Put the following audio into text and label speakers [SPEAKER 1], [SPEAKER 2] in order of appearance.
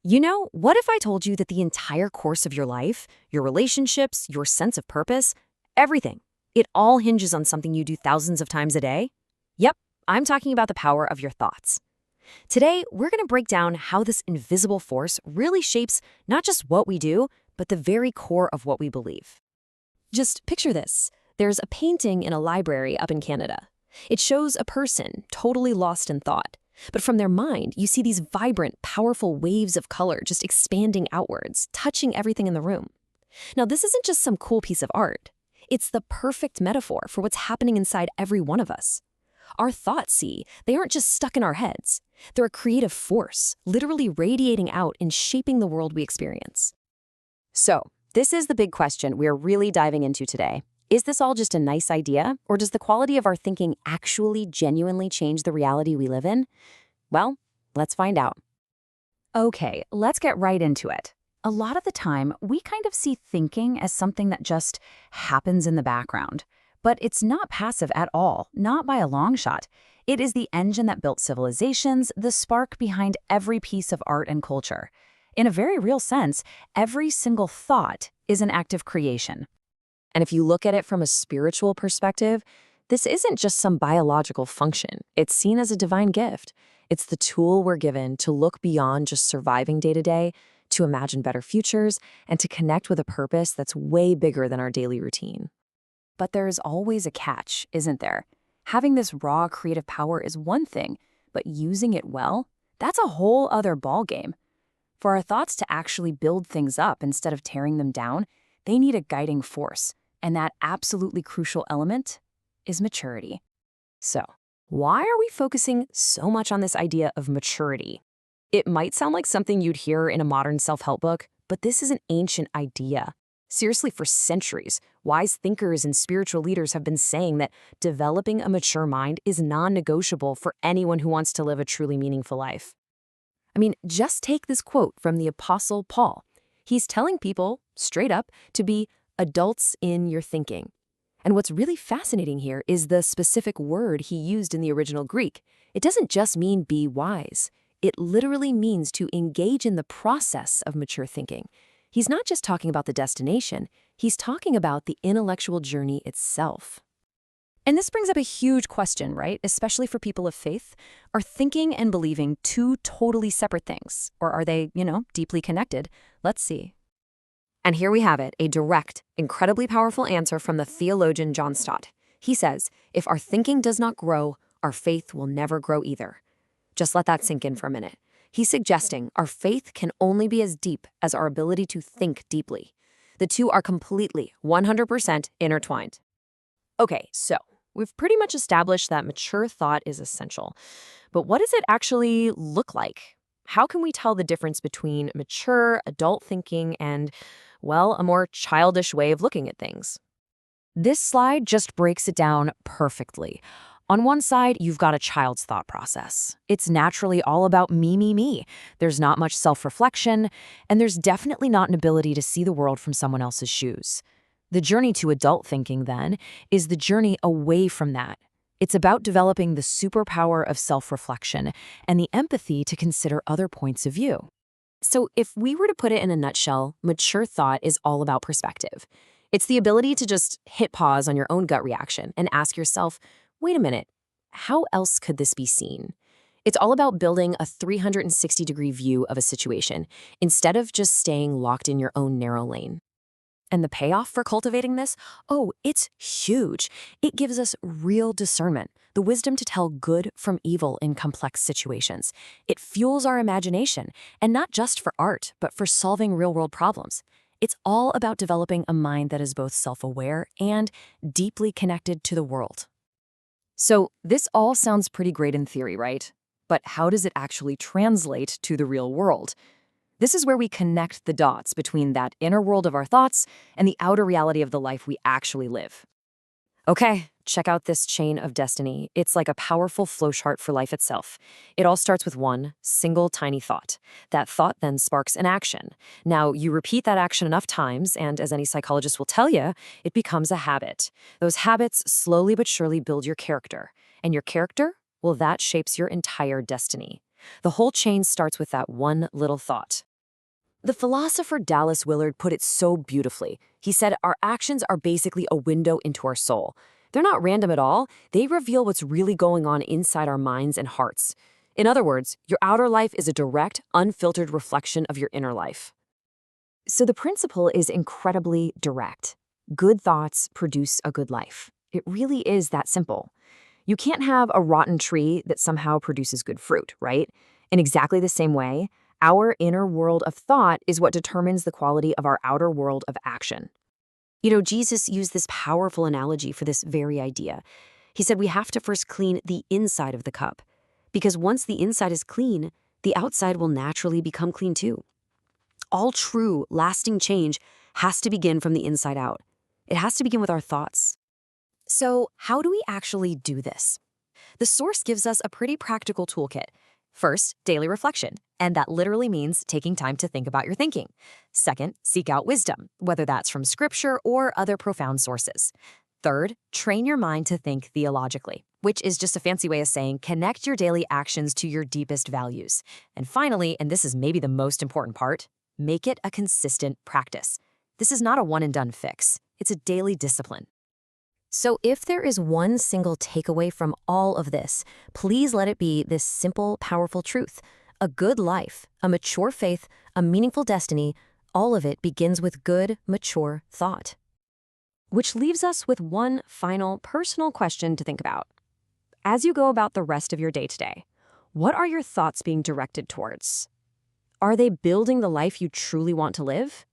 [SPEAKER 1] What if I told you that the entire course of your life, your relationships, your sense of purpose, everything, it all hinges on something you do thousands of times a day? Yep, I'm talking about the power of your thoughts. Today, we're going to break down how this invisible force really shapes not just what we do, but the very core of what we believe. Just picture this. There's a painting in a library up in Canada. It shows a person totally lost in thought. But from their mind, you see these vibrant, powerful waves of color just expanding outwards, touching everything in the room. Now, this isn't just some cool piece of art. It's the perfect metaphor for what's happening inside every one of us. Our thoughts, see, they aren't just stuck in our heads. They're a creative force, literally radiating out and shaping the world we experience. So, this is the big question we're really diving into today. Is this all just a nice idea, or does the quality of our thinking actually genuinely change the reality we live in? Well, let's find out.
[SPEAKER 2] Okay, let's get right into it. A lot of the time, we kind of see thinking as something that just happens in the background. But it's not passive at all, not by a long shot. It is the engine that built civilizations, the spark behind every piece of art and culture. In a very real sense, every single thought is an act of creation.
[SPEAKER 1] And if you look at it from a spiritual perspective, this isn't just some biological function. It's seen as a divine gift. It's the tool we're given to look beyond just surviving day to day, to imagine better futures, and to connect with a purpose that's way bigger than our daily routine.
[SPEAKER 2] But there's always a catch, isn't there? Having this raw creative power is one thing, but using it well, that's a whole other ballgame. For our thoughts to actually build things up instead of tearing them down, they need a guiding force. And that absolutely crucial element is maturity.
[SPEAKER 1] So, why are we focusing so much on this idea of maturity? It might sound like something you'd hear in a modern self-help book, but this is an ancient idea. Seriously, for centuries, wise thinkers and spiritual leaders have been saying that developing a mature mind is non-negotiable for anyone who wants to live a truly meaningful life. I mean, just take this quote from the Apostle Paul. He's telling people, straight up, to be adults in your thinking. And what's really fascinating here is the specific word he used in the original Greek. It doesn't just mean be wise. It literally means to engage in the process of mature thinking. He's not just talking about the destination, he's talking about the intellectual journey itself. And this brings up a huge question, right? Especially for people of faith. Are thinking and believing two totally separate things? Or are they, deeply connected? Let's see. And here we have it, a direct, incredibly powerful answer from the theologian John Stott. He says, if our thinking does not grow, our faith will never grow either. Just let that sink in for a minute. He's suggesting our faith can only be as deep as our ability to think deeply. The two are completely, 100% intertwined. Okay, so we've pretty much established that mature thought is essential. But what does it actually look like? How can we tell the difference between mature, adult thinking and, well, a more childish way of looking at things? This slide just breaks it down perfectly. On one side, you've got a child's thought process. It's naturally all about me, me, me. There's not much self-reflection, and there's definitely not an ability to see the world from someone else's shoes. The journey to adult thinking, then, is the journey away from that. It's about developing the superpower of self-reflection and the empathy to consider other points of view. So if we were to put it in a nutshell, mature thought is all about perspective. It's the ability to just hit pause on your own gut reaction and ask yourself, wait a minute, how else could this be seen? It's all about building a 360-degree view of a situation instead of just staying locked in your own narrow lane. And the payoff for cultivating this? Oh, it's huge. It gives us real discernment, the wisdom to tell good from evil in complex situations. It fuels our imagination, and not just for art, but for solving real-world problems. It's all about developing a mind that is both self-aware and deeply connected to the world. So this all sounds pretty great in theory, right? But how does it actually translate to the real world? This is where we connect the dots between that inner world of our thoughts and the outer reality of the life we actually live. Okay, check out this chain of destiny. It's like a powerful flowchart for life itself. It all starts with one single tiny thought. That thought then sparks an action. Now, you repeat that action enough times, and as any psychologist will tell you, it becomes a habit. Those habits slowly but surely build your character. And your character? Well, that shapes your entire destiny. The whole chain starts with that one little thought. The philosopher Dallas Willard put it so beautifully. He said our actions are basically a window into our soul. They're not random at all. They reveal what's really going on inside our minds and hearts. In other words, your outer life is a direct, unfiltered reflection of your inner life.
[SPEAKER 2] So the principle is incredibly direct. Good thoughts produce a good life. It really is that simple. You can't have a rotten tree that somehow produces good fruit, right? In exactly the same way, our inner world of thought is what determines the quality of our outer world of action. Jesus used this powerful analogy for this very idea. He said we have to first clean the inside of the cup, because once the inside is clean, the outside will naturally become clean too. All true, lasting change has to begin from the inside out. It has to begin with our thoughts. So, how do we actually do this? The source gives us a pretty practical toolkit. First, daily reflection, and that literally means taking time to think about your thinking. Second, seek out wisdom, whether that's from scripture or other profound sources. Third, train your mind to think theologically, which is just a fancy way of saying connect your daily actions to your deepest values. And finally, and this is maybe the most important part, make it a consistent practice. This is not a one-and-done fix. It's a daily discipline. So if there is one single takeaway from all of this, please let it be this simple, powerful truth. A good life, a mature faith, a meaningful destiny, all of it begins with good, mature thought. Which leaves us with one final personal question to think about. As you go about the rest of your day today, what are your thoughts being directed towards? Are they building the life you truly want to live?